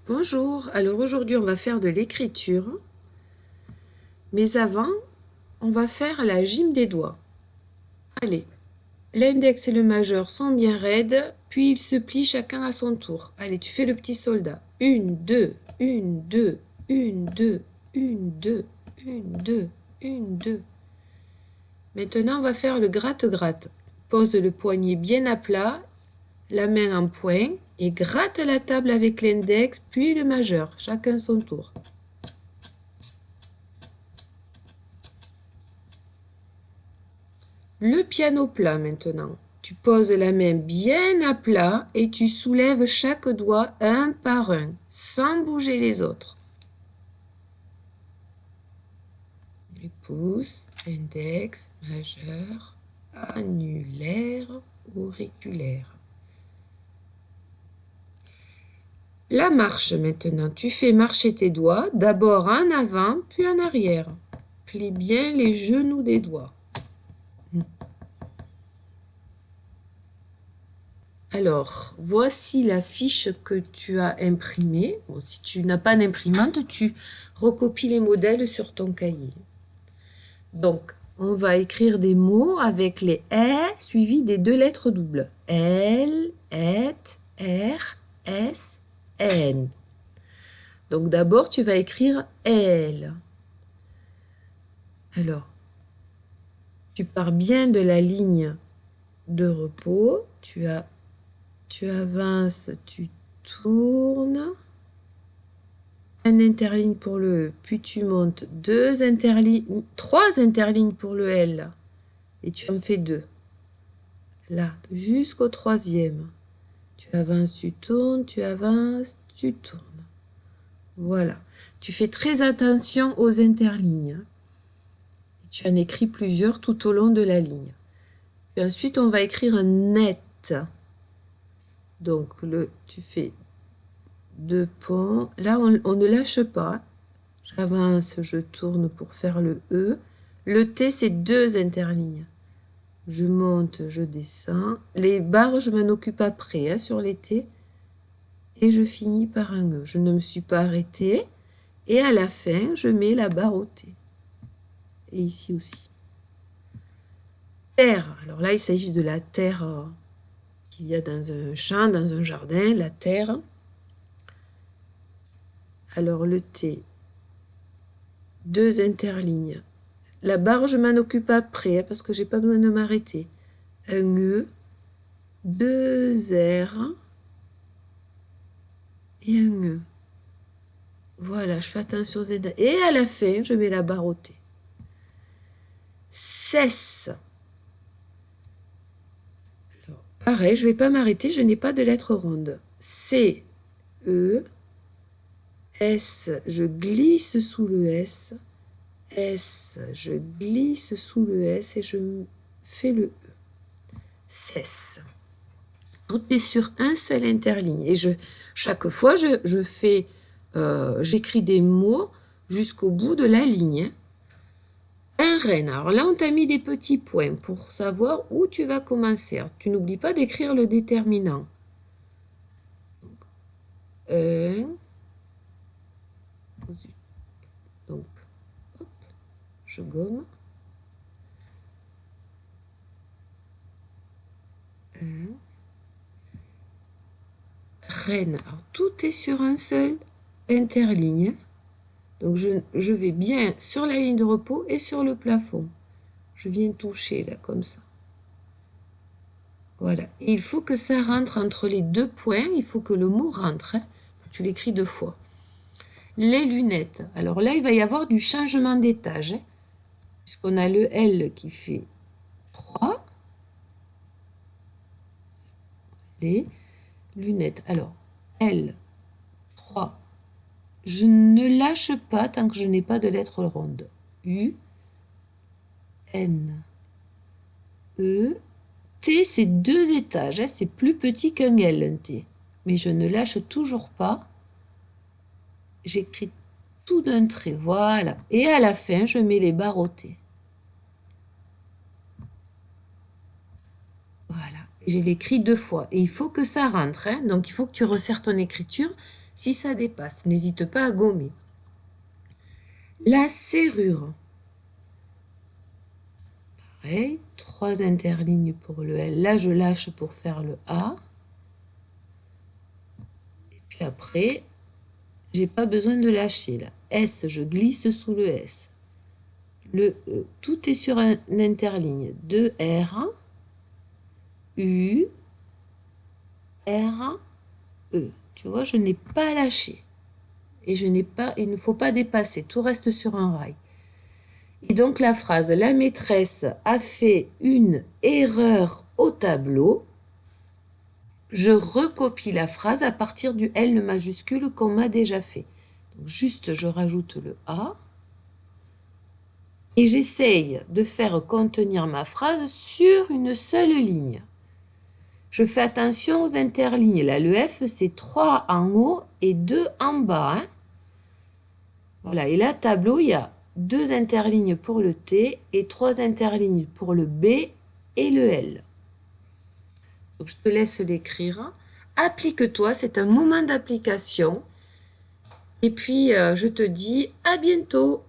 Bonjour, alors aujourd'hui on va faire de l'écriture, mais avant on va faire la gym des doigts. Allez, l'index et le majeur sont bien raides, puis ils se plient chacun à son tour. Allez, tu fais le petit soldat. Une, deux, une, deux, une, deux, une, deux, une, deux, une, deux. Maintenant on va faire le gratte-gratte. Pose le poignet bien à plat, la main en poing et gratte la table avec l'index puis le majeur, chacun son tour. Le piano plat maintenant. Tu poses la main bien à plat et tu soulèves chaque doigt un par un, sans bouger les autres. Les pouces, index, majeur, annulaire, auriculaire. La marche maintenant. Tu fais marcher tes doigts, d'abord en avant, puis en arrière. Plie bien les genoux des doigts. Alors, voici la fiche que tu as imprimée. Bon, si tu n'as pas d'imprimante, tu recopies les modèles sur ton cahier. Donc, on va écrire des mots avec les « e » suivis des deux lettres doubles. L, et, R, S, N. Donc, d'abord, tu vas écrire « L ». Alors, tu pars bien de la ligne de repos. Tu avances, tu tournes. Un interligne pour le E, puis tu montes trois interlignes pour le L, et tu en fais deux. Là, jusqu'au troisième. Tu avances, tu tournes, tu avances, tu tournes. Voilà. Tu fais très attention aux interlignes. Tu en écris plusieurs tout au long de la ligne. Et ensuite, on va écrire un net. Donc, tu fais deux ponts. Là, on ne lâche pas. J'avance, je tourne pour faire le E. Le T, c'est deux interlignes. Je monte, je descends. Les barres, je m'en occupe après, sur les T. Et je finis par un E. Je ne me suis pas arrêtée. Et à la fin, je mets la barre au T. Et ici aussi. Terre. Alors là, il s'agit de la terre qu'il y a dans un champ, dans un jardin, la terre. Alors le T, deux interlignes. La barre, je m'en occupe après, parce que j'ai pas besoin de m'arrêter. Un E, deux R et un E. Voilà, je fais attention aux aides. Et à la fin, je mets la barre au T. Cesse. Alors, pareil, je ne vais pas m'arrêter, je n'ai pas de lettres rondes. C, E, S, je glisse sous le S. S, je glisse sous le S et je fais le E. Cesse. Tout est sur un seul interligne. Et chaque fois, j'écris des mots jusqu'au bout de la ligne. Un renne. Alors là, on t'a mis des petits points pour savoir où tu vas commencer. Alors, tu n'oublies pas d'écrire le déterminant. Un. Donc, hop, je gomme. Un. Reine. Alors, tout est sur un seul interligne. Donc, je vais bien sur la ligne de repos et sur le plafond. Je viens toucher là, comme ça. Voilà. Et il faut que ça rentre entre les deux points. Il faut que le mot rentre. Tu l'écris deux fois. Les lunettes. Alors là, il va y avoir du changement d'étage. Puisqu'on a le L qui fait 3. Les lunettes. Alors, L, 3. Je ne lâche pas tant que je n'ai pas de lettres rondes. U, N, E, T, c'est deux étages. C'est plus petit qu'un L, un T. Mais je ne lâche toujours pas. J'écris tout d'un trait. Voilà. Et à la fin, je mets les barres au T. Voilà. Je l'écris 2 fois. Et il faut que ça rentre, hein. Donc, il faut que tu resserres ton écriture. Si ça dépasse, n'hésite pas à gommer. La serrure. Pareil, 3 interlignes pour le L. Là, je lâche pour faire le A. Et puis après, j'ai pas besoin de lâcher. Là. S, je glisse sous le S. Le E, tout est sur un interligne. 2 R, U, R, E. Tu vois, je n'ai pas lâché. Et il ne faut pas dépasser. Tout reste sur un rail. Et donc la phrase, la maîtresse a fait une erreur au tableau. Je recopie la phrase à partir du L majuscule qu'on m'a déjà fait. Donc juste, je rajoute le A. Et j'essaye de faire contenir ma phrase sur une seule ligne. Je fais attention aux interlignes. Là, le F, c'est 3 en haut et 2 en bas. Hein. Voilà, et là, tableau, il y a 2 interlignes pour le T et 3 interlignes pour le B et le L. Donc, je te laisse l'écrire. Applique-toi, c'est un moment d'application. Et puis, je te dis à bientôt.